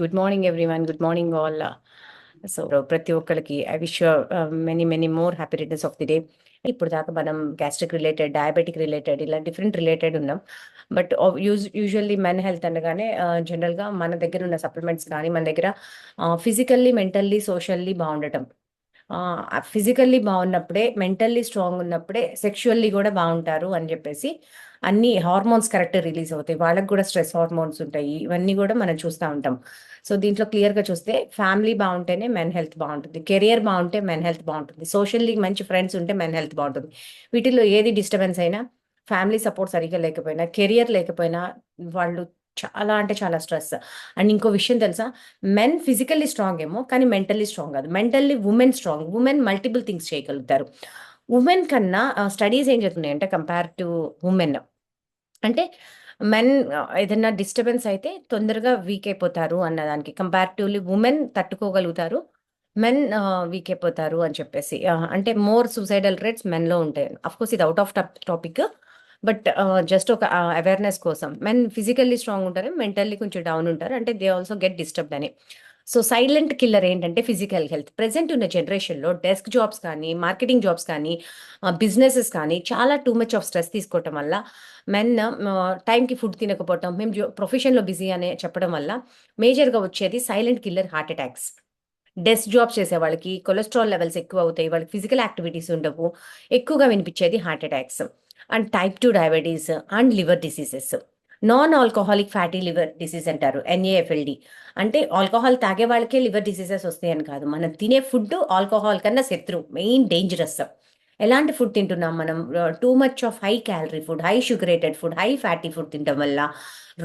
Good morning everyone. Good morning all. So ప్రతి ఒక్కరికి I wish many many more happy returns of the day. ఇప్పుడు దాకా మనం gastric related, diabetic related, ఇలా different related ఉన్నాం. But usually men health అనగానే జనరల్గా మన దగ్గర ఉన్న సప్లిమెంట్స్ కానీ మన దగ్గర ఫిజికల్లీ, మెంటల్లీ, సోషల్లీ బాగుండటం. ఫిజికల్లీ బాగున్నప్పుడే, మెంటల్లీ స్ట్రాంగ్ ఉన్నప్పుడే సెక్షువల్లీ కూడా బాగుంటారు అని చెప్పేసి అన్ని హార్మోన్స్ కరెక్ట్ రిలీజ్ అవుతాయి. వాళ్ళకి కూడా స్ట్రెస్ హార్మోన్స్ ఉంటాయి. ఇవన్నీ కూడా మనం చూస్తూ ఉంటాం. సో దీంట్లో క్లియర్గా చూస్తే ఫ్యామిలీ బాగుంటేనే మెన్ హెల్త్ బాగుంటుంది, కెరియర్ బాగుంటే మెన్ హెల్త్ బాగుంటుంది, సోషల్లీ మంచి ఫ్రెండ్స్ ఉంటే మెన్ హెల్త్ బాగుంటుంది. వీటిల్లో ఏది డిస్టర్బెన్స్ అయినా, ఫ్యామిలీ సపోర్ట్ సరిగ్గా లేకపోయినా, కెరియర్ లేకపోయినా వాళ్ళు చాలా అంటే చాలా స్ట్రెస్. అండ్ ఇంకో విషయం తెలుసా, మెన్ ఫిజికల్లీ స్ట్రాంగ్ ఏమో కానీ మెంటల్లీ స్ట్రాంగ్ కాదు. Mentally women strong. Women multiple things చేయగలుగుతారు. ఉమెన్ కన్నా స్టడీస్ ఏం చెప్తున్నాయి అంటే, కంపేర్ టు ఉమెన్ అంటే మెన్ ఏదైనా డిస్టర్బెన్స్ అయితే తొందరగా వీక్ అయిపోతారు అన్నదానికి కంపారిటివ్లీ ఉమెన్ తట్టుకోగలుగుతారు, మెన్ వీక్ అయిపోతారు అని చెప్పేసి. అంటే మోర్ సూసైడల్ రేట్స్ మెన్లో ఉంటాయి. కోర్స్ ఇది out of topic, but just ఒక అవేర్నెస్ కోసం. మెన్ ఫిజికల్లీ స్ట్రాంగ్ ఉంటారు, మెంటల్లీ కొంచెం డౌన్ ఉంటారు, అంటే దే ఆల్సో గెట్ డిస్టర్బ్డ్ అని. సో సైలెంట్ కిల్లర్ ఏంటంటే ఫిజికల్ హెల్త్. ప్రెసెంట్ ఉన్న జనరేషన్లో డెస్క్ జాబ్స్ కానీ, మార్కెటింగ్ జాబ్స్ కానీ, బిజినెసెస్ కానీ చాలా టూ మచ్ ఆఫ్ స్ట్రెస్ తీసుకోవటం వల్ల మెన్ టైంకి ఫుడ్ తినకపోవటం, మేము ప్రొఫెషన్లో బిజీ అనే చెప్పడం వల్ల మేజర్గా వచ్చేది silent killer heart attacks. Desk jobs చేసే వాళ్ళకి కొలెస్ట్రాల్ లెవెల్స్ ఎక్కువ అవుతాయి, వాళ్ళకి ఫిజికల్ యాక్టివిటీస్ ఉండవు, ఎక్కువగా వినిపించేది heart attacks. And type 2 diabetes and liver diseases. Non alcoholic fatty liver disease అంటారు, NAFLD. అంటే ఆల్కహాల్ తాగే వాళ్ళకే లివర్ డిసీజెస్ వస్తాయని కాదు, మనం తినే ఫుడ్ ఆల్కహాల్ కన్నా శత్రువు, మెయిన్ డేంజరస్. ఎలాంటి ఫుడ్ తింటున్నాం మనం? Too much of high calorie food, high sugarated food, high fatty food తినడం వల్ల,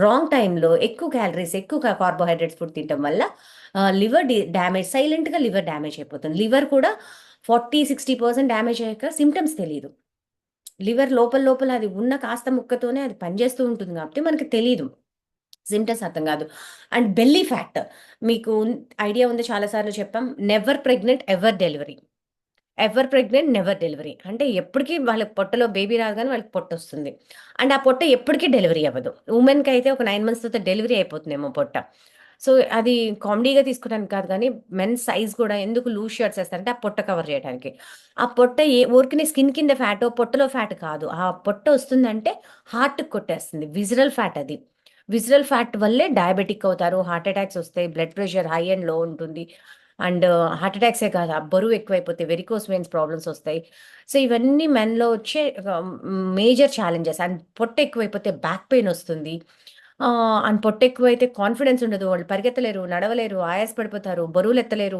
రాంగ్ టైంలో ఎక్కువ క్యాలరీస్, ఎక్కువ కార్బోహైడ్రేట్స్ ఫుడ్ తినడం వల్ల లివర్ డ్యామేజ్, సైలెంట్గా లివర్ డ్యామేజ్ అయిపోతుంది. లివర్ కూడా 40-60% డ్యామేజ్ అయ్యాక సిమ్టమ్స్ తెలియదు. లివర్ లోపల లోపల అది ఉన్న కాస్త ముక్కతోనే అది పనిచేస్తూ ఉంటుంది కాబట్టి మనకి తెలియదు, సిమ్టమ్స్ అర్థం కాదు. అండ్ బెల్లీ ఫ్యాట్, మీకు ఐడియా ఉంది, చాలాసార్లు చెప్పాం, never pregnant ever delivery. Ever pregnant never delivery అంటే ఎప్పటికీ వాళ్ళ పొట్టలో బేబీ రాదు కానీ వాళ్ళకి పొట్ట వస్తుంది. అండ్ ఆ పొట్ట ఎప్పటికీ డెలివరీ అవ్వదు. ఉమెన్కి అయితే ఒక 9 months తర్వాత డెలివరీ అయిపోతుందేమో పొట్ట. సో అది కామెడీగా తీసుకోవడానికి కాదు కానీ, మెన్ సైజ్ కూడా ఎందుకు లూజ్ షర్ట్స్ వేస్తారంటే ఆ పొట్ట కవర్ చేయడానికి. ఆ పొట్ట ఊరికనే స్కిన్ కింద ఫ్యాట్, పొట్టలో ఫ్యాట్ కాదు. ఆ పొట్ట వస్తుందంటే హార్ట్కి కొట్టేస్తుంది, విజరల్ ఫ్యాట్ అది. విజరల్ ఫ్యాట్ వల్లే డయాబెటిక్ అవుతారు, హార్ట్ అటాక్స్ వస్తాయి, బ్లడ్ ప్రెషర్ హై అండ్ లో ఉంటుంది. అండ్ హార్ట్ అటాక్సే కాదు, ఆ బరువు ఎక్కువైపోతే వెరికోస్ వెయిన్స్ ప్రాబ్లమ్స్ వస్తాయి. సో ఇవన్నీ మెన్లో వచ్చే మేజర్ ఛాలెంజెస్. అండ్ పొట్ట ఎక్కువైపోతే బ్యాక్ పెయిన్ వస్తుంది. అండ్ పొట్ట ఎక్కువైతే కాన్ఫిడెన్స్ ఉండదు, వాళ్ళు పరిగెత్తలేరు, నడవలేరు, ఆయాస పడిపోతారు, బరువులు ఎత్తలేరు.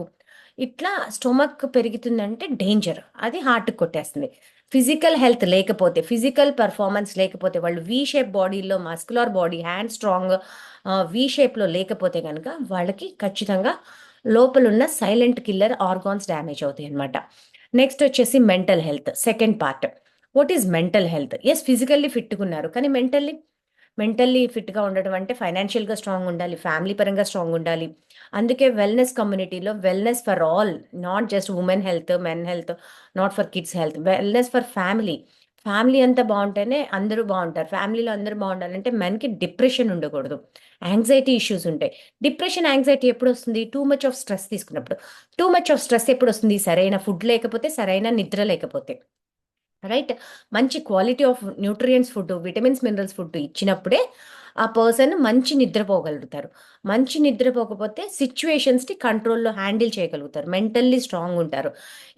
ఇట్లా స్టొమక్ పెరుగుతుందంటే డేంజర్, అది హార్ట్కి కొట్టేస్తుంది. ఫిజికల్ హెల్త్ లేకపోతే, ఫిజికల్ పర్ఫార్మెన్స్ లేకపోతే, వాళ్ళు వి షేప్ బాడీలో, మస్కులర్ బాడీ, హ్యాండ్ స్ట్రాంగ్ వి షేప్లో లేకపోతే కనుక వాళ్ళకి ఖచ్చితంగా లోపలున్న సైలెంట్ కిల్లర్ ఆర్గాన్స్ డ్యామేజ్ అవుతాయి అనమాట. నెక్స్ట్ వచ్చేసి mental health, second part. What is mental health? Yes, physically ఫిట్గా ఉన్నారు కానీ మెంటల్లీ ఫిట్గా ఉండడం అంటే ఫైనాన్షియల్గా స్ట్రాంగ్ ఉండాలి, ఫ్యామిలీ పరంగా స్ట్రాంగ్ ఉండాలి. అందుకే వెల్నెస్ కమ్యూనిటీలో wellness for all, not just women health, men health, not for kids health, wellness for family. Family అంతా బాగుంటేనే అందరూ బాగుంటారు. ఫ్యామిలీలో అందరూ బాగుండాలంటే మెన్కి డిప్రెషన్ ఉండకూడదు, యాంగ్జైటీ ఇష్యూస్ ఉంటాయి. డిప్రెషన్, యాంగ్జైటీ ఎప్పుడు వస్తుంది? టూ మచ్ ఆఫ్ స్ట్రెస్ తీసుకున్నప్పుడు. టూ మచ్ ఆఫ్ స్ట్రెస్ ఎప్పుడు వస్తుంది? సరైన ఫుడ్ లేకపోతే, సరైన నిద్ర లేకపోతే. రైట్? మంచి quality of nutrients food, vitamins, minerals food ఇచ్చినప్పుడే ఆ పర్సన్ మంచి నిద్రపోగలుగుతారు. మంచి నిద్రపోకపోతే సిచ్యువేషన్స్ని కంట్రోల్లో హ్యాండిల్ చేయగలుగుతారు, మెంటల్లీ స్ట్రాంగ్ ఉంటారు.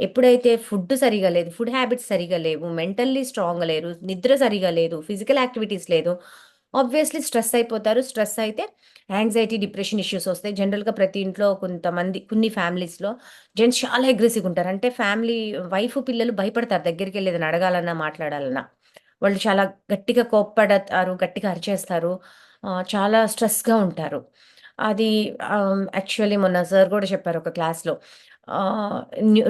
ఎప్పుడైతే ఫుడ్ సరిగా లేదు, ఫుడ్ హ్యాబిట్స్ సరిగా లేవు, మెంటల్లీ స్ట్రాంగ్ లేరు, నిద్ర సరిగా లేదు, ఫిజికల్ యాక్టివిటీస్ లేదు, ఆబ్వియస్లీ స్ట్రెస్ అయిపోతారు. స్ట్రెస్ అయితే యాంగ్జైటీ, డిప్రెషన్ ఇష్యూస్ వస్తాయి. జనరల్గా ప్రతి ఇంట్లో కొంతమంది, కొన్ని ఫ్యామిలీస్లో జెంట్స్ చాలా అగ్రెసివ్గా ఉంటారు. అంటే ఫ్యామిలీ వైఫ్, పిల్లలు భయపడతారు దగ్గరికి వెళ్ళి ఏదైనా అడగాలన్నా, మాట్లాడాలన్నా. వాళ్ళు చాలా గట్టిగా కోప్పడతారు, గట్టిగా అరిచేస్తారు, చాలా స్ట్రెస్గా ఉంటారు. అది యాక్చువల్లీ మొన్న సార్ కూడా చెప్పారు ఒక క్లాస్లో.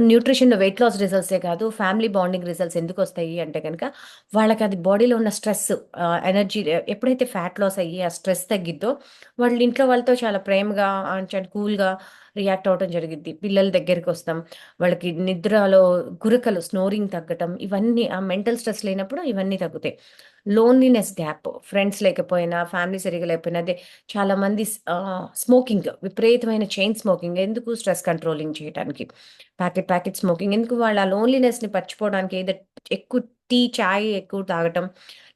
న్యూట్రిషన్ వెయిట్ లాస్ రిజల్ట్సే కాదు, ఫ్యామిలీ బాండింగ్ రిజల్ట్స్ ఎందుకు వస్తాయి అంటే కనుక వాళ్ళకి అది బాడీలో ఉన్న స్ట్రెస్, ఎనర్జీ ఎప్పుడైతే ఫ్యాట్ లాస్ అయ్యి ఆ స్ట్రెస్ తగ్గిద్దో వాళ్ళు ఇంట్లో వాళ్ళతో చాలా ప్రేమగా కూల్గా రియాక్ట్ అవ్వడం జరిగింది. పిల్లల దగ్గరికి వస్తాం, వాళ్ళకి నిద్రలో గురకలు, స్నోరింగ్ తగ్గటం, ఇవన్నీ ఆ మెంటల్ స్ట్రెస్ లేనప్పుడు ఇవన్నీ తగ్గుతాయి. లోన్లీనెస్ గ్యాప్, ఫ్రెండ్స్ లేకపోయినా, ఫ్యామిలీ సరిగ్గా లేకపోయినా, అదే చాలామంది స్మోకింగ్, విపరీతమైన చైన్ స్మోకింగ్ ఎందుకు? స్ట్రెస్ కంట్రోలింగ్ చేయడానికి. ప్యాకెట్ స్మోకింగ్ ఎందుకు? వాళ్ళ లోన్లీనెస్ని పచ్చిపోవడానికి ఏదో ఎక్కువ టీ, చాయ్ ఎక్కువ తాగటం,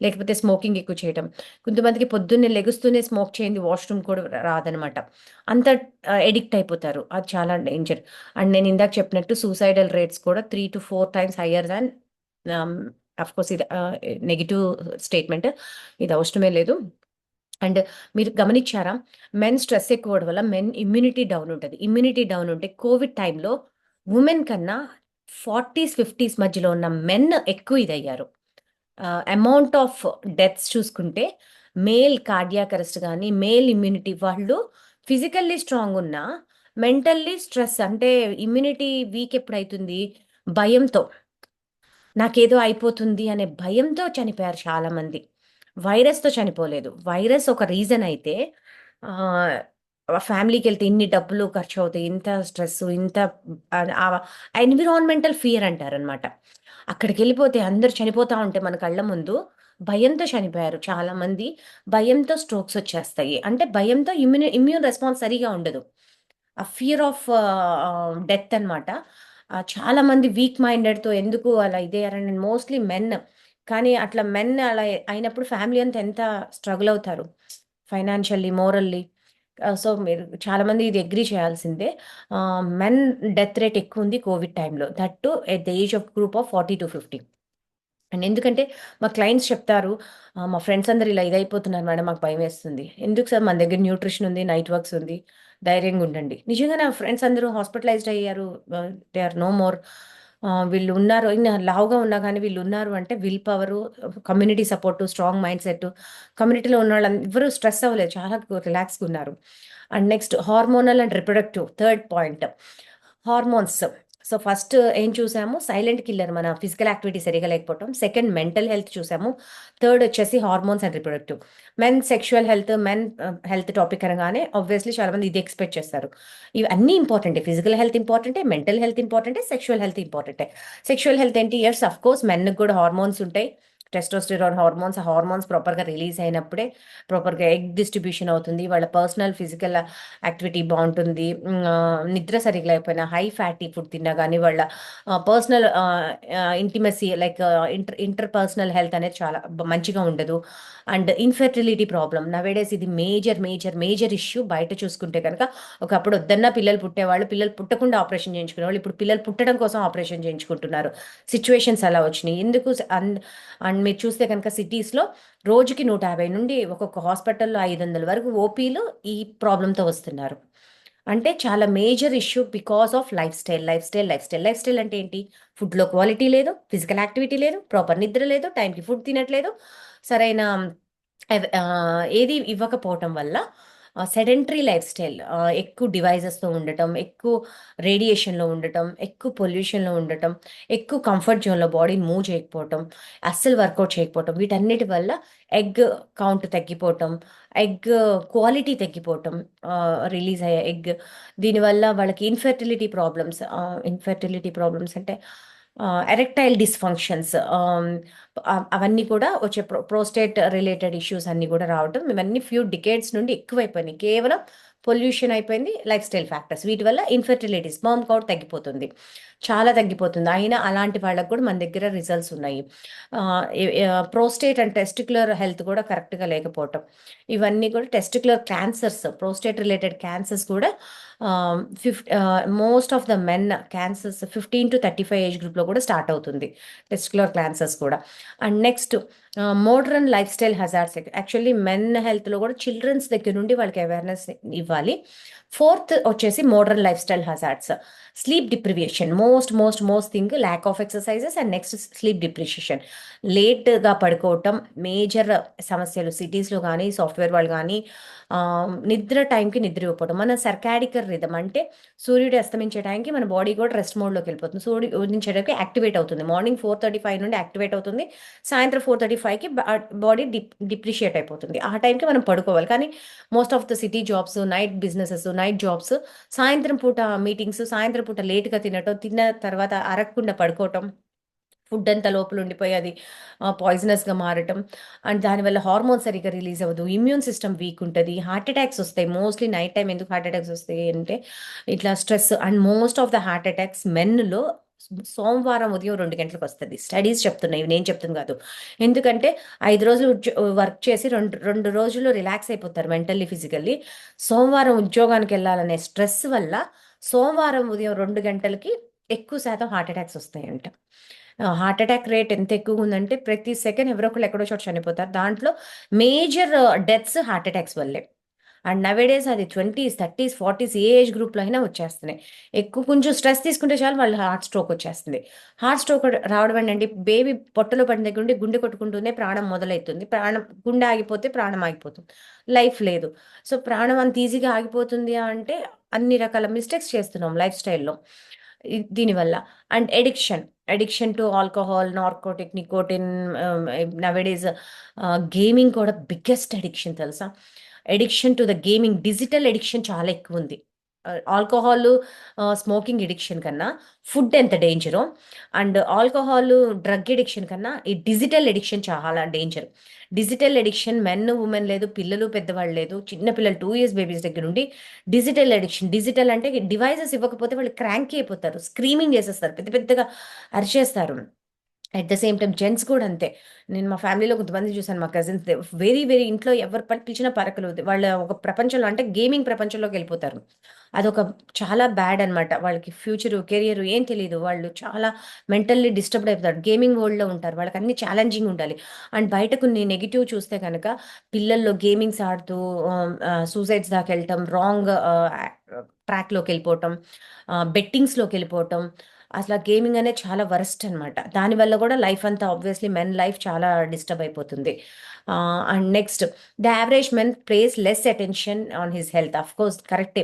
లేకపోతే స్మోకింగ్ ఎక్కువ చేయటం. కొంతమందికి పొద్దున్నే లెగుస్తూనే స్మోక్ చేయండి వాష్రూమ్ కూడా రాదనమాట. అంత ఎడిక్ట్ అయిపోతారు. అది చాలా డేంజర్. అండ్ నేను ఇందాక చెప్పినట్టు సూసైడల్ రేట్స్ కూడా 3-4 టైమ్స్ హయ్యర్ దాన్, అఫ్కోర్స్ ఇది నెగిటివ్ స్టేట్మెంట్, ఇది అవసరమే లేదు. అండ్ మీరు గమనించారా? మెన్ స్ట్రెస్ ఎక్కువ అవ్వడం వల్ల మెన్ ఇమ్యూనిటీ డౌన్ ఉంటది. ఇమ్యూనిటీ డౌన్ ఉంటే కోవిడ్ టైమ్‌లో వుమెన్ కన్నా 40స్, 50స్ మధ్యలో ఉన్న మెన్ ఎక్కువ ఇదయ్యారు. అమౌంట్ ఆఫ్ డెత్స్ చూసుకుంటే మేల్ కార్డియాక్ అరెస్ట్ గాని, మేల్ ఇమ్యూనిటీ వాళ్ళు ఫిజికల్లీ స్ట్రాంగ్ ఉన్నా, మెంటల్లీ స్ట్రెస్ అంటే ఇమ్యూనిటీ వీక్ ఎప్పుడైతుంది? భయంతో. నాకేదో అయిపోతుంది అనే భయంతో చనిపోయారు చాలామంది. వైరస్‌తో చనిపోలేదు. వైరస్ ఒక రీజన్ అయితే ఆహ్, ఫ్యామిలీకెళ్తే ఇన్ని డబ్బులు ఖర్చవుతాయి. ఇంత స్ట్రెస్సు, ఇంత ఎన్విరాన్మెంటల్ ఫియర్ అంటారనమాట. అక్కడికెళ్ళిపోతే అందరూ చనిపోతా ఉంటే మన కళ్ళ ముందు భయంతో చనిపోయారు చాలామంది. భయంతో స్ట్రోక్స్ వచ్చేస్తాయి. అంటే భయంతో ఇమ్యూన్ రెస్పాన్స్ సరిగా ఉండదు. ఆ ఫియర్ ఆఫ్ డెత్ అనమాట. చాలామంది వీక్ మైండెడ్‌తో ఎందుకు అలా ఇదయ్యారని, మోస్ట్‌లీ మెన్. కానీ అట్లా మెన్ అలా అయినప్పుడు ఫ్యామిలీ అంతా ఎంత స్ట్రగుల్ అవుతారు. Financially, morally. సో, మీరు చాలామంది ఇది అగ్రీ చేయాల్సిందే. మెన్ డెత్ రేట్ ఎక్కువుంది కోవిడ్ టైమ్‌లో. That two at the age of group of 40-50. And ఎందుకంటే మా క్లయింట్స్ చెప్తారు, మా ఫ్రెండ్స్ అందరూ ఇలా ఇదైపోతున్నారు మేడం, మాకు భయమేస్తుంది. ఎందుకు సార్? మన దగ్గర న్యూట్రిషన్ ఉంది, నైట్ వర్క్స్ ఉంది. ధైర్యంగా ఉండండి. నిజంగా నా ఫ్రెండ్స్ అందరూ హాస్పిటలైజ్డ్ అయ్యారు. They are no more. వీళ్ళు ఉన్నారు, లావుగా ఉన్నా కానీ వీళ్ళు ఉన్నారు అంటే will power, community support, strong mindset. కమ్యూనిటీలో ఉన్నవాళ్ళు ఎవ్వరూ స్ట్రెస్ అవ్వలేదు. చాలా రిలాక్స్‌గా ఉన్నారు. And next hormonal and reproductive third point. Hormones. So, first ఏం చూసాము? సైలెంట్ కిల్లర్ మన ఫిజికల్ యాక్టివిటీ సరిగ్గా లేకపోవటం. సెకండ్ మెంటల్ హెల్త్ చూసాము. థర్డ్ వచ్చేసి hormones and reproductive. Men sexual health, men health topic అనగానే ఆబ్వియస్లీ చాలామంది ఇది ఎక్స్‌పెక్ట్ చేస్తారు. ఇవి అన్నీ ఇంపార్టెంటే. ఫిజికల్ హెల్త్ ఇంపార్టెంటే, మెంటల్ హెల్త్ ఇంపార్టెంటే, సెక్షువల్ హెల్త్ ఇంపార్టెంటే. సెక్షువల్ హెల్త్ ఏంటి? యెస్, ఆఫ్‌కోర్స్ మెన్‌కి కూడా హార్మోన్స్ ఉంటాయి. Testosterone hormones. ఆ హార్మోన్స్ ప్రాపర్‌గా రిలీజ్ అయినప్పుడే ప్రాపర్‌గా ఎగ్ డిస్ట్రిబ్యూషన్ అవుతుంది. వాళ్ళ పర్సనల్ ఫిజికల్ యాక్టివిటీ బావుంటుంది. నిద్ర సరిగ్గా లేకపోయినా, హై ఫ్యాటీ ఫుడ్ తిన్నా గానీ, వాళ్ళ personal intimacy like inter personal health అనేది చాలా మంచిగా ఉండదు. అండ్ ఇన్‌ఫెర్టిలిటీ ప్రాబ్లమ్ నౌఎడేస్ ఇది మేజర్ ఇష్యూ. బయట చూసుకుంటే గనక ఒకప్పుడు వద్దన్నా పిల్లలు పుట్టేవాళ్ళు. పిల్లలు పుట్టకుండా ఆపరేషన్ చేయించుకునేవాళ్ళు. ఇప్పుడు పిల్లలు పుట్టడం కోసం ఆపరేషన్ చేయించుకుంటున్నారు. సిట్యుయేషన్స్ అలా వచ్చినియి. ఎందుకు అండ్ మీరు చూస్తే కనుక సిటీస్‌లో రోజుకి 150 నుండి ఒక్కొక్క హాస్పిటల్‌లో 500 వరకు ఓపీలు ఈ ప్రాబ్లమ్‌తో వస్తున్నారు. అంటే చాలా major issue because of life style అంటే ఏంటి? ఫుడ్‌లో క్వాలిటీ లేదు, ఫిజికల్ యాక్టివిటీ లేదు, ప్రాపర్ నిద్ర లేదు, టైంకి ఫుడ్ తినట్లేదు, సరైన ఏది ఇవ్వకపోవటం వల్ల సెడెంటరీ లైఫ్ స్టైల్, ఎక్కువ డివైజెస్‌తో ఉండటం, ఎక్కువ రేడియేషన్‌లో ఉండటం, ఎక్కువ పొల్యూషన్‌లో ఉండటం, ఎక్కువ కంఫర్ట్ జోన్‌లో బాడీని మూవ్ చేయకపోవటం, అస్సలు వర్కౌట్ చేయకపోవటం, వీటన్నిటి వల్ల ఎగ్ కౌంట్ తగ్గిపోవటం, ఎగ్ క్వాలిటీ తగ్గిపోవటం, రిలీజ్ అయ్యే ఎగ్. దీనివల్ల వాళ్ళకి ఇన్ఫెర్టిలిటీ ప్రాబ్లమ్స్ అంటే ఎరెక్టైల్ డిస్‌ఫంక్షన్స్, అవన్నీ కూడా వచ్చే ప్రోస్టేట్ రిలేటెడ్ ఇష్యూస్ అన్నీ కూడా రావటం. ఇవన్నీ ఫ్యూ డికేడ్స్ నుండి ఎక్కువైపోయినాయి. కేవలం పొల్యూషన్ అయిపోయింది, లైఫ్ స్టైల్ ఫ్యాక్టర్స్. వీటి వల్ల ఇన్ఫెర్టిలిటీ, స్పెర్మ్ కౌంట్ తగ్గిపోతుంది. చాలా తగ్గిపోతుంది. అయినా అలాంటి వాళ్ళకి కూడా మన దగ్గర రిజల్ట్స్ ఉన్నాయి. ప్రోస్టేట్ అండ్ టెస్టిక్యులర్ హెల్త్ కూడా కరెక్ట్‌గా లేకపోవటం. ఇవన్నీ కూడా testicular cancers, prostate related cancers కూడా most of the men cancers 15-35 age గ్రూప్‌లో కూడా స్టార్ట్ అవుతుంది. టెస్టిక్యులర్ క్యాన్సర్స్ కూడా. And next modern lifestyle hazards actually men హెల్త్లో కూడా చిల్డ్రన్స్ దగ్గర నుండి వాళ్ళకి అవేర్నెస్ ఇవ్వాలి. ఫోర్త్ వచ్చేసి modern lifestyle hazards, sleep deprivation, most thing, lack of exercises and next sleep depreciation. లేట్గా పడుకోవటం మేజర్ సమస్యలు సిటీస్లో కానీ సాఫ్ట్వేర్ వాళ్ళు కానీ. నిద్ర టైంకి నిద్ర ఇవ్వకపోవడం, మన సర్కాడికల్ రిథమ్ అంటే సూర్యుడు అస్తమించే టైంకి మన బాడీ కూడా రెస్ట్ మోడ్లోకి వెళ్ళిపోతుంది. సూర్యుడు ఉదయించేటప్పుడు యాక్టివేట్ అవుతుంది. మార్నింగ్ 4:35 నుండి యాక్టివేట్ అవుతుంది. సాయంత్రం 4:35కి బాడీ డిప్రిషియేట్ అయిపోతుంది. ఆ టైంకి మనం పడుకోవాలి. కానీ most of the city jobs, night businesses, night jobs, సాయంత్రం పూట మీటింగ్స్, సాయంత్రం పూట లేట్గా తినటం, తిన్న తర్వాత అరగకుండా పడుకోవటం, ఫుడ్ అంతా లోపల ఉండిపోయి అది పాయిజనస్గా మారటం, అండ్ దానివల్ల హార్మోన్ సరిగ్గా రిలీజ్ అవ్వదు, ఇమ్యూన్ సిస్టమ్ వీక్ ఉంటుంది, హార్ట్ అటాక్స్ వస్తాయి. మోస్ట్లీ నైట్ టైం ఎందుకు హార్ట్ అటాక్స్ వస్తాయి అంటే ఇట్లా stress. And most of the heart attacks మెన్లో సోమవారం ఉదయం 2 గంటలకు వస్తుంది. స్టడీస్ చెప్తున్నాయి, నేను చెప్తుంది కాదు. ఎందుకంటే 5 రోజులు వర్క్ చేసి రెండు రోజులు రిలాక్స్ అయిపోతారు మెంటల్లీ ఫిజికల్లీ. సోమవారం ఉద్యోగానికి వెళ్ళాలనే స్ట్రెస్ వల్ల సోమవారం ఉదయం 2 గంటలకి ఎక్కువ శాతం హార్ట్ అటాక్స్ వస్తాయంట. హార్ట్ అటాక్ రేట్ ఎంత ఎక్కువగా ఉందంటే ప్రతి సెకండ్ ఎవరో ఒకళ్ళు ఎక్కడో చోట చనిపోతారు. దాంట్లో మేజర్ డెత్స్ హార్ట్ అటాక్స్ వల్లే. అండ్ నవేడేస్ అది 20s, 30s, 40s ఏ ఏజ్ గ్రూప్లో అయినా వచ్చేస్తున్నాయి. కొంచెం స్ట్రెస్ తీసుకుంటే చాలు వాళ్ళు హార్ట్ స్ట్రోక్ వచ్చేస్తుంది. హార్ట్ స్ట్రోక్ రావడం ఏంటంటే బేబీ పొట్టలో పడిన దగ్గర నుండి గుండె కొట్టుకుంటూనే ప్రాణం మొదలవుతుంది. గుండె ఆగిపోతే ప్రాణం ఆగిపోతుంది, లైఫ్ లేదు. సో ప్రాణం అంత ఈజీగా ఆగిపోతుంది అంటే అన్ని రకాల మిస్టేక్స్ చేస్తున్నాం లైఫ్ స్టైల్లో దీనివల్ల. And addiction to alcohol, narcotic, nicotine, nowadays gaming కూడా బిగ్గెస్ట్ అడిక్షన్ తెలుసా. Addiction to the gaming, digital addiction చాలా ఎక్కువ ఉంది. ఆల్కహాల్, స్మోకింగ్ ఎడిక్షన్ కన్నా ఫుడ్ ఎంత డేంజరో, అండ్ ఆల్కహాల్, డ్రగ్ ఎడిక్షన్ కన్నా ఈ డిజిటల్ ఎడిక్షన్ చాలా danger. Digital addiction men women లేదు, పిల్లలు పెద్దవాళ్ళు లేదు, చిన్న పిల్లలు 2 years బేబీస్ దగ్గర నుండి డిజిటల్ ఎడిక్షన్. డిజిటల్ అంటే డివైజెస్ ఇవ్వకపోతే వాళ్ళు క్రాంకీ అయిపోతారు, స్క్రీమింగ్ చేసేస్తారు, పెద్ద పెద్దగా అరిచేస్తారు. At the same time gents కూడా అంతే. నేను మా ఫ్యామిలీలో కొంతమంది చూసాను, మా కజిన్స్, వెరీ ఇంట్లో ఎవరు పిలిచినా పరకలు. వాళ్ళ ఒక ప్రపంచంలో అంటే గేమింగ్ ప్రపంచంలోకి వెళ్ళిపోతారు. అదొక చాలా బ్యాడ్ అనమాట. వాళ్ళకి ఫ్యూచరు, కెరియర్ ఏం తెలీదు. వాళ్ళు చాలా మెంటల్లీ డిస్టర్బ్డ్ అయిపోతారు. గేమింగ్ వరల్డ్‌లో ఉంటారు. వాళ్ళకి అన్ని ఛాలెంజింగ్ ఉండాలి. అండ్ బయట కొన్ని నెగెటివ్ చూస్తే కనుక పిల్లల్లో గేమింగ్స్ ఆడుతూ సూసైడ్స్ దాకా వెళ్ళటం, రాంగ్ ట్రాక్‌లోకి వెళ్ళిపోవటం, బెట్టింగ్స్‌లోకి వెళ్ళిపోవటం. అసల గేమింగ్ అనేది చాలా వరస్ట్ అనమాట. దానివల్ల కూడా లైఫ్ అంతా ఆబ్వియస్లీ మెన్ లైఫ్ చాలా డిస్టర్బ్ అయిపోతుంది. And next, the average men place less attention on his health. Of course కరెక్టే.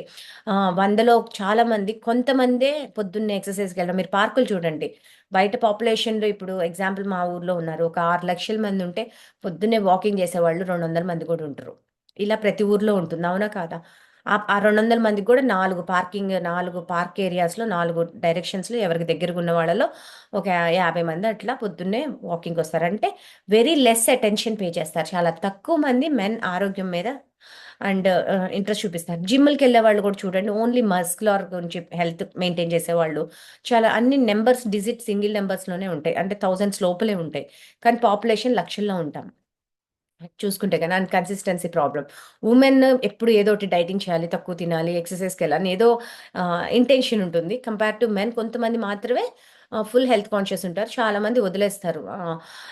100లో చాలామంది, కొంతమందే పొద్దున్నే ఎక్సర్సైజ్కి వెళ్ళడం. మీరు పార్కులు చూడండి, బయట పాపులేషన్లో ఇప్పుడు ఎగ్జాంపుల్ మా ఊర్లో ఉన్నారు, ఒక 6 లక్షల మంది ఉంటే పొద్దున్నే వాకింగ్ చేసేవాళ్ళు 200 మంది కూడా ఉంటారు. ఇలా ప్రతి ఊర్లో ఉంటుంది, అవునా కాదా. ఆ 200 మందికి కూడా 4 పార్క్ ఏరియాస్‌లో, 4 డైరెక్షన్స్‌లో ఎవరికి దగ్గరగా ఉన్న వాళ్ళలో ఒక 50 మంది అట్లా పొద్దున్నే వాకింగ్‌కి వస్తారు. అంటే వెరీ లెస్ అటెన్షన్ పే చేస్తారు. చాలా తక్కువ మంది మెన్ ఆరోగ్యం మీద అండ్ ఇంట్రెస్ట్ చూపిస్తారు. జిమ్‌లకెళ్ళే వాళ్ళు కూడా చూడండి, ఓన్లీ మస్కులర్ గురించి హెల్త్ మెయింటైన్ చేసేవాళ్ళు. చాలా అన్ని నంబర్స్, సింగిల్ నంబర్స్‌లోనే ఉంటాయి. అంటే థౌసండ్స్ లోపలే ఉంటాయి. కానీ పాపులేషన్ లక్షల్లో ఉంటాం చూసుకుంటే గాని. And consistency problem. వుమెన్ ఎప్పుడు ఏదో ఒకటి డైటింగ్ చేయాలి, తక్కువ తినాలి, ఎక్సర్సైజ్‌కెళ్ళాలి ఏదో ఇంటెన్షన్ ఉంటుంది. కంపేర్ టు మెన్ కొంతమంది మాత్రమే ఫుల్ హెల్త్ కాన్షియస్ ఉంటారు. చాలామంది వదిలేస్తారు.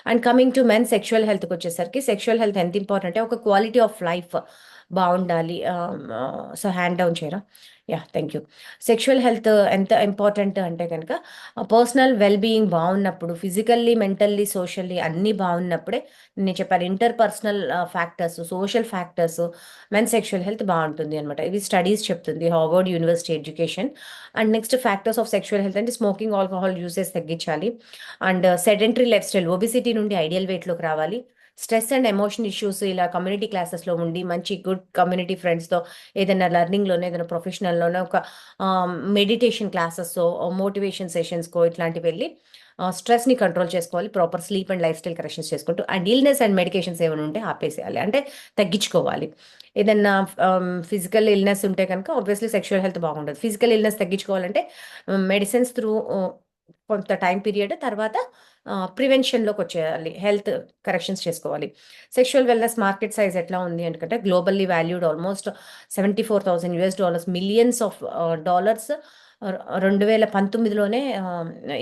And coming to men sexual హెల్త్‌కొచ్చేసరికి, సెక్షువల్ హెల్త్ ఎంత ఇంపార్టెంట్ అంటే ఒక క్వాలిటీ ఆఫ్ లైఫ్ బావుండాలి. సో హ్యాండ్ డౌన్ చేయరా? Yeah! Thank you. Sexual health ఎంత ఇంపార్టెంట్ అంటే గనక పర్సనల్ వెల్ బీయింగ్ బావున్నప్పుడు, ఫిజికల్లీ, మెంటల్లీ, సోషల్లీ అన్నీ బావున్నప్పుడే నేను చెప్పాను. Interpersonal factors, social factors, men sexual health బావుంటుంది అనమాట. ఇవి స్టడీస్ చెప్తుంది, Harvard university education. And next factors of sexual health అంటే స్మోకింగ్, ఆల్కహాల్ యూసేజ్ తగ్గించాలి. And sedentary life style, obesity నుండి ఐడియల్ వెయిట్‌లోకి రావాలి. స్ట్రెస్ అండ్ ఎమోషన్ ఇష్యూస్ ఇలా community క్లాసెస్‌లో ఉండి, మంచి గుడ్ కమ్యూనిటీ ఫ్రెండ్స్‌తో ఏదైనా లెర్నింగ్‌లోనే, ఏదైనా ప్రొఫెషనల్‌లోనే ఒక మెడిటేషన్ క్లాసెస్సో, మోటివేషన్ సెషన్స్‌కో ఇట్లాంటివి వెళ్ళి స్ట్రెస్‌ని కంట్రోల్ చేసుకోవాలి. Proper sleep and life style corrections చేసుకుంటూ, అండ్ ఇల్‌నెస్ అండ్ మెడికేషన్స్ ఏమైనా ఉంటే ఆపేసేయాలి. అంటే తగ్గించుకోవాలి. ఏదన్నా ఫిజికల్ ఇల్‌నెస్ ఉంటే కనుక ఆబ్వియస్లీ సెక్షువల్ హెల్త్ బాగుండదు. ఫిజికల్ ఇల్‌నెస్ తగ్గించుకోవాలంటే మెడిసిన్స్ త్రూ కొంత టైం పీరియడ్ తర్వాత ప్రివెన్షన్‌లోకొచ్చేయాలి. హెల్త్ కరెక్షన్స్ చేసుకోవాలి. సెక్షువల్ వెల్‌నెస్ మార్కెట్ సైజ్ ఎట్లా ఉంది అంటే globally valued almost $74,000 millions of dollars 2019లోనే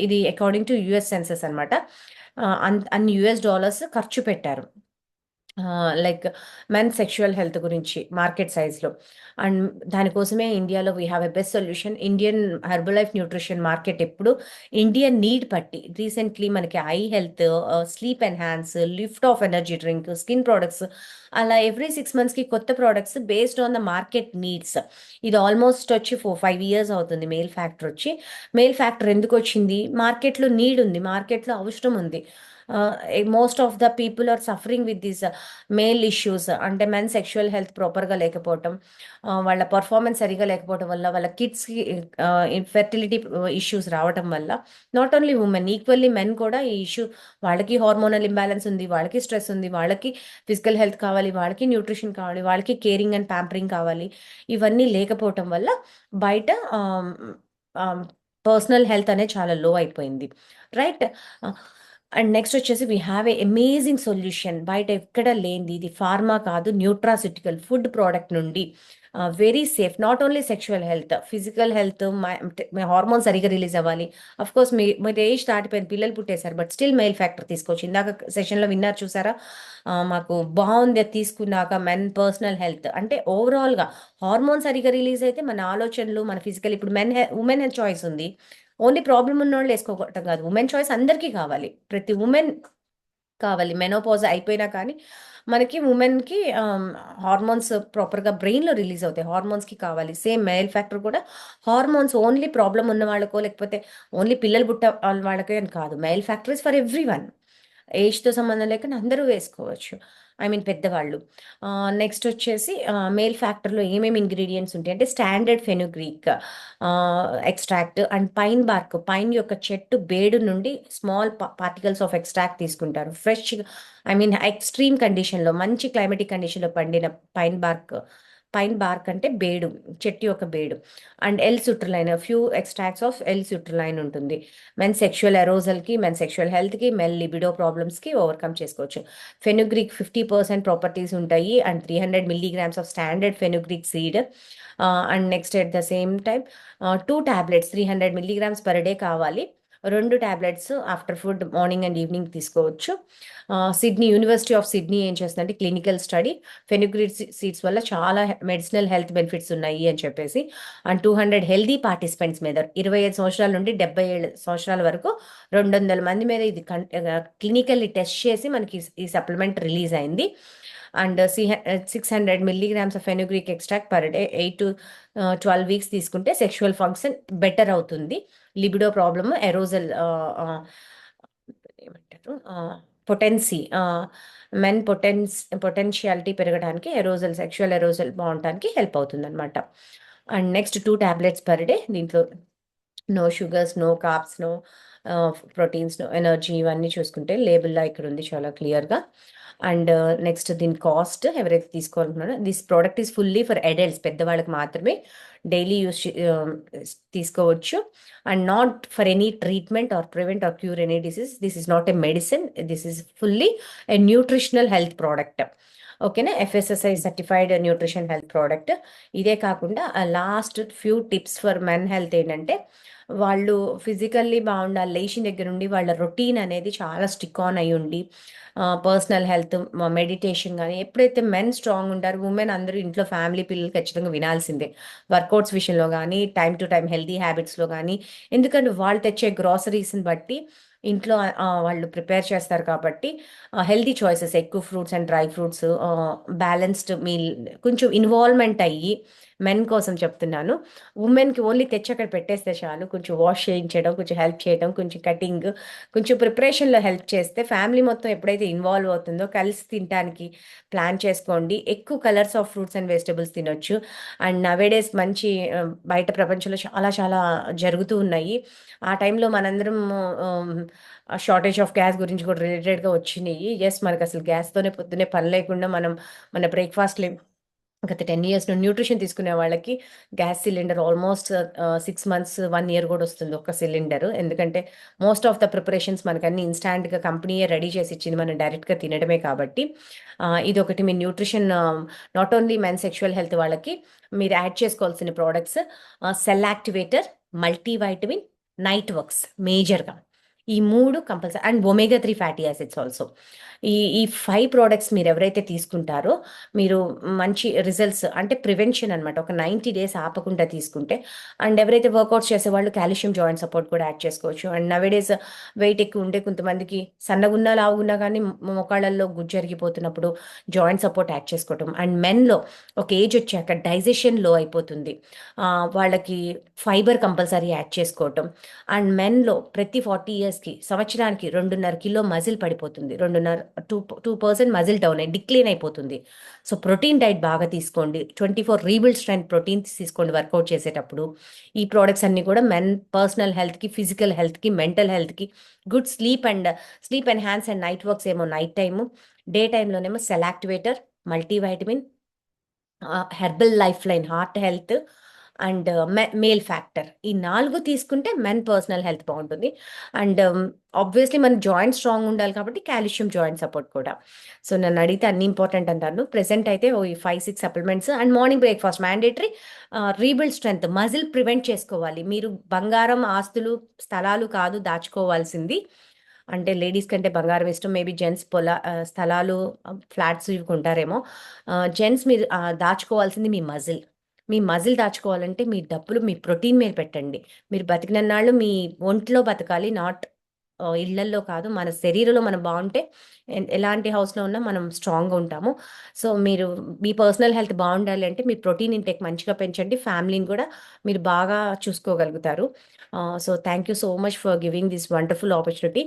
ఇది అకార్డింగ్ టు యూఎస్ సెన్సస్ అనమాట. అన్ని యూఎస్ డాలర్స్ ఖర్చు పెట్టారు. లైక్ మెన్ సెక్షువల్ హెల్త్ గురించి మార్కెట్ సైజ్‌లో. అండ్ దానికోసమే ఇండియాలో we have a best solution. Indian Herbalife nutrition market ఎప్పుడు ఇండియన్ నీడ్ పట్టి రీసెంట్‌లీ మనకి eye health, sleep enhance, lift off energy drink, skin products అలా ఎవ్రీ 6 మంత్స్‌కి కొత్త products based on the market needs. ఇది ఆల్మోస్ట్ వచ్చి 5 ఇయర్స్ అవుతుంది male factor వచ్చి. మేల్ ఫ్యాక్టర్ ఎందుకొచ్చింది? మార్కెట్‌లో నీడ్ ఉంది. మార్కెట్‌లో అవసరం ఉంది. Most of the people are suffering with this male issues. అంటే మెన్ సెక్షువల్ హెల్త్ ప్రాపర్‌గా లేకపోవటం, వాళ్ళ పర్ఫార్మెన్స్ సరిగ్గా లేకపోవటం వల్ల, వాళ్ళ కిడ్స్‌కి ఫెర్టిలిటీ ఇష్యూస్ రావటం వల్ల, not only women equally men కూడా ఈ ఇష్యూ వాళ్ళకి హార్మోనల్ ఇంబాలెన్స్ ఉంది, వాళ్ళకి స్ట్రెస్ ఉంది, వాళ్ళకి ఫిజికల్ హెల్త్ కావాలి, వాళ్ళకి న్యూట్రిషన్ కావాలి, వాళ్ళకి కేరింగ్ అండ్ ప్యాంపరింగ్ కావాలి. ఇవన్నీ లేకపోవటం వల్ల బయట పర్సనల్ హెల్త్ అనేది చాలా లో అయిపోయింది. రైట్? అండ్ నెక్స్ట్ వచ్చేసి we have a amazing solution. బయట ఎక్కడ లేనిది, ఇది ఫార్మా కాదు, న్యూట్రాసిటికల్ ఫుడ్ ప్రోడక్ట్ నుండి very safe. Not only sexual health, physical health, hormone సరిగ్గా రిలీజ్ అవ్వాలి. అఫ్ కోర్స్ మీరు ఏజ్ దాటిపోయింది, పిల్లలు పుట్టేశారు, బట్ స్టిల్ మెయిల్ ఫ్యాక్టర్ తీసుకోవచ్చు. ఇందాక సెషన్లో విన్నారు చూసారా? మాకు బాగుంది అది తీసుకున్నాక మెన్ పర్సనల్ హెల్త్ అంటే ఓవరాల్గా హార్మోన్ సరిగ్గా రిలీజ్ అయితే మన ఆలోచనలు, మన ఫిజికల్, ఇప్పుడు ఉమెన్ హెల్త్ చాయిస్ ఉంది. ఓన్లీ ప్రాబ్లమ్ ఉన్నోళ్ళు వేసుకోవటం కాదు, ఉమెన్ చాయిస్ అందరికీ కావాలి. ప్రతి ఉమెన్ కావాలి. మెనోపాజ్ అయిపోయినా కానీ మనకి ఉమెన్‌కి హార్మోన్స్ ప్రాపర్‌గా బ్రెయిన్‌లో రిలీజ్ అవుతాయి. హార్మోన్స్‌కి కావాలి. సేమ్ మేల్ ఫ్యాక్టర్ కూడా హార్మోన్స్ ఓన్లీ ప్రాబ్లమ్ ఉన్న వాళ్ళకో, లేకపోతే ఓన్లీ పిల్లలు వాళ్ళకే అని కాదు. Male factor is for everyone. ఏజ్‌తో సంబంధం లేకుండా అందరూ వేసుకోవచ్చు. ఐ మీన్ పెద్దవాళ్ళు. నెక్స్ట్ వచ్చేసి మేల్ ఫ్యాక్టర్‌లో ఏమేమి ఇంగ్రీడియెంట్స్ ఉంటాయంటే standard fenugreek extract and pine bark, pine యొక్క చెట్టు బేడు నుండి స్మాల్ పార్టికల్స్ ఆఫ్ ఎక్స్ట్రాక్ట్ తీసుకుంటారు. ఫ్రెష్‌గా ఐ మీన్ ఎక్స్‌ట్రీమ్ కండిషన్‌లో మంచి క్లైమాటిక్ కండిషన్‌లో పండిన పైన్ బార్క్. పైన్ బార్క్ అంటే బేడు, చెట్టు యొక్క బేడు. And L citrulline, few extracts of L citrulline ఉంటుంది. మెన్ సెక్షువల్ ఎరోజల్‌కి, మెన్ సెక్షువల్ హెల్త్‌కి, మెన్ లిబిడో ప్రాబ్లమ్స్‌కి ఓవర్‌కమ్ చేసుకోవచ్చు. ఫెనుగ్రీక్ 50% ప్రాపర్టీస్ ఉంటాయి and 300 milligrams of standard fenugreek seed. And next at the same time 2 tablets 300 milligrams per day కావాలి. 2 tablets after food morning and evening తీసుకోవచ్చు. University of Sydney ఏం చేస్తుందంటే clinical study fenugreek seeds వల్ల చాలా medicinal health benefits ఉన్నాయి అని చెప్పేసి, and 200 healthy participants మీద 25 సంవత్సరాల నుండి 77 సంవత్సరాల వరకు 200 మంది మీద ఇది క్లినికల్లీ టెస్ట్ చేసి మనకి ఈ సప్లిమెంట్ రిలీజ్ అయింది. And 600 milligrams of fenugreek extract per day 8 to 12 weeks తీసుకుంటే సెక్షువల్ ఫంక్షన్ బెటర్ అవుతుంది. లిబిడో ప్రాబ్లమ్, ఎరోజల్ ఏమంటారు పొటెన్సీ, మెన్ పొటెన్షియాలిటీ పెరగడానికి, సెక్షువల్ ఎరోజల్ బాగుండటానికి హెల్ప్ అవుతుందన్నమాట. And next 2 tablets per day. దీంట్లో no sugars, no carbs, no proteins, no energy, ఇవన్నీ చూసుకుంటే లేబుల్‌లో ఇక్కడ ఉంది చాలా క్లియర్‌గా. అండ్ నెక్స్ట్ దీని కాస్ట్ ఎవరైతే తీసుకోవాలనుకున్నారో, this product is fully for adults, పెద్దవాళ్ళకి మాత్రమే డైలీ తీసుకోవచ్చు. And not for any treatment or prevent or cure any disease. This is not a medicine, this is fully a nutritional health product. ఓకేనా? FSSAI certified nutrition health product. ఇదే కాకుండా last few tips for men health ఏంటంటే, వాళ్ళు physically బాగుండాలి. లేచిన దగ్గర నుండి వాళ్ళ రొటీన్ అనేది చాలా స్టిక్ ఆన్ అయ్యి ఉండి, పర్సనల్ హెల్త్, మెడిటేషన్ కానీ, ఎప్పుడైతే మెన్ స్ట్రాంగ్ ఉంటారు, ఉమెన్ అందరూ ఇంట్లో ఫ్యామిలీ పిల్లలు ఖచ్చితంగా వినాల్సిందే. వర్కౌట్స్ విషయంలో కానీ, టైం టు టైం హెల్తీ హ్యాబిట్స్లో కానీ, ఎందుకంటే వాళ్ళు తెచ్చే గ్రాసరీస్ని బట్టి ఇంట్లో వాళ్ళు ప్రిపేర్ చేస్తారు కాబట్టి హెల్తీ చాయిసెస్, ఎక్కువ fruits and dry fruits, balanced meal, కొంచెం ఇన్వాల్వ్మెంట్ అయ్యి, మెన్ కోసం చెప్తున్నాను. ఉమెన్‌కి ఓన్లీ తెచ్చి అక్కడ పెట్టేస్తే చాలు. కొంచెం వాష్ చేయించడం, కొంచెం హెల్ప్ చేయడం, కొంచెం కటింగ్, కొంచెం ప్రిపరేషన్‌లో హెల్ప్ చేస్తే ఫ్యామిలీ మొత్తం ఎప్పుడైతే ఇన్వాల్వ్ అవుతుందో కలిసి తినటానికి ప్లాన్ చేసుకోండి. ఎక్కువ colours of fruits and vegetables తినొచ్చు. అండ్ నవేడేస్ మంచి బయట ప్రపంచంలో చాలా చాలా జరుగుతూ ఉన్నాయి. ఆ టైంలో మనందరం షార్టేజ్ ఆఫ్ గ్యాస్ గురించి కూడా రిలేటెడ్‌గా వచ్చినియి. యెస్, మనకసలు గ్యాస్‌తోనే పొద్దున్నే పని లేకుండా మనం మన బ్రేక్‌ఫాస్ట్‌లు గత 10 ఇయర్స్ నుండి న్యూట్రిషన్ తీసుకునే వాళ్ళకి gas cylinder almost 6 months, 1 year కూడా వస్తుంది ఒక్క సిలిండర్. ఎందుకంటే మోస్ట్ ఆఫ్ ద ప్రిపరేషన్స్ మనకన్నీ ఇన్‌స్టాంట్‌గా కంపెనీయే రెడీ చేసి ఇచ్చింది. మనం డైరెక్ట్‌గా తినడమే కాబట్టి ఇదొకటి మీ nutrition. Not only men sexual health వాళ్ళకి మీరు యాడ్ చేసుకోవాల్సిన products cell activator, multivitamin, night works మేజర్‌గా. ఈ 3 compulsory and omega 3 fatty acids also. ఈ 5 ప్రొడక్ట్స్ మీరెవరైతే తీసుకుంటారో, మీరు మంచి రిజల్ట్స్ అంటే ప్రివెన్షన్ అనమాట. ఒక 90 డేస్ ఆపకుండా తీసుకుంటే అండ్ ఎవరైతే వర్కౌట్స్ చేసేవాళ్ళు కాల్షియం జాయింట్ సపోర్ట్ కూడా యాడ్ చేసుకోవచ్చు. అండ్ నౌఎడేస్ వెయిట్ ఎక్కువ ఉంటే కొంతమందికి సన్నగున్నా, లావుగున్నా కానీ మోకాళ్ళల్లో గుజ్జరిగిపోతున్నప్పుడు జాయింట్ సపోర్ట్ యాడ్ చేసుకోవటం. అండ్ మెన్‌లో ఒక ఏజ్ వచ్చాక డైజెషన్ లో అయిపోతుంది. వాళ్ళకి ఫైబర్ కంపల్సరీ యాడ్ చేసుకోవటం. అండ్ మెన్‌లో ప్రతి 40 ఇయర్స్‌కి సంవత్సరానికి 2.5 కిలో మజిల్ పడిపోతుంది. 2% మజిల్ డౌన్ డిక్లీన్ అయిపోతుంది. సో ప్రోటీన్ డైట్ బాగా తీసుకోండి. 24 రీబిల్డ్ స్ట్రెంత్ ప్రోటీన్స్ తీసుకోండి వర్కౌట్ చేసేటప్పుడు. ఈ ప్రోడక్ట్స్ అన్నీ కూడా మెన్ పర్సనల్ హెల్త్‌కి, ఫిజికల్ హెల్త్‌కి, మెంటల్ హెల్త్‌కి, good sleep enhance and night works ఏమో నైట్ టైము, డే టైమ్‌లోనేమో cell activator, multivitamin, Herbalifeline heart health and male factor. ఈ 4 తీసుకుంటే మెన్ పర్సనల్ హెల్త్ బాగుంటుంది. అండ్ ఆబ్వియస్లీ మన జాయింట్ స్ట్రాంగ్ ఉండాలి కాబట్టి కాల్షియం జాయింట్ సపోర్ట్ కూడా. సో నన్ను అడిగితే అన్ని ఇంపార్టెంట్ అంటాను. ప్రెసెంట్ అయితే ఈ 5-6 supplements and morning breakfast mandatory. Rebuild strength muscle prevent చేసుకోవాలి. మీరు బంగారం, ఆస్తులు, స్థలాలు కాదు దాచుకోవాల్సింది. అంటే లేడీస్ కంటే బంగారం ఇష్టం. మేబీ జెంట్స్ స్థలాలు, ఫ్లాట్స్ ఇవి కొంటారేమో. జెంట్స్ మీరు దాచుకోవాల్సింది మీ మజిల్. మీ మజిల్ దాచుకోవాలంటే మీ డబ్బులు మీ ప్రోటీన్ మీద పెట్టండి. మీరు బతికినన్నాళ్ళు మీ ఒంట్లో బతకాలి. నాట్ ఇళ్లల్లో కాదు. మన శరీరంలో మనం బాగుంటే ఎలాంటి హౌస్‌లో ఉన్నా మనం స్ట్రాంగ్‌గా ఉంటాము. సో మీరు మీ పర్సనల్ హెల్త్ బాగుండాలి అంటే మీ ప్రోటీన్ ఇంటేక్ మంచిగా పెంచండి. ఫ్యామిలీని కూడా మీరు బాగా చూసుకోగలుగుతారు. So thank you so much for giving this wonderful opportunity.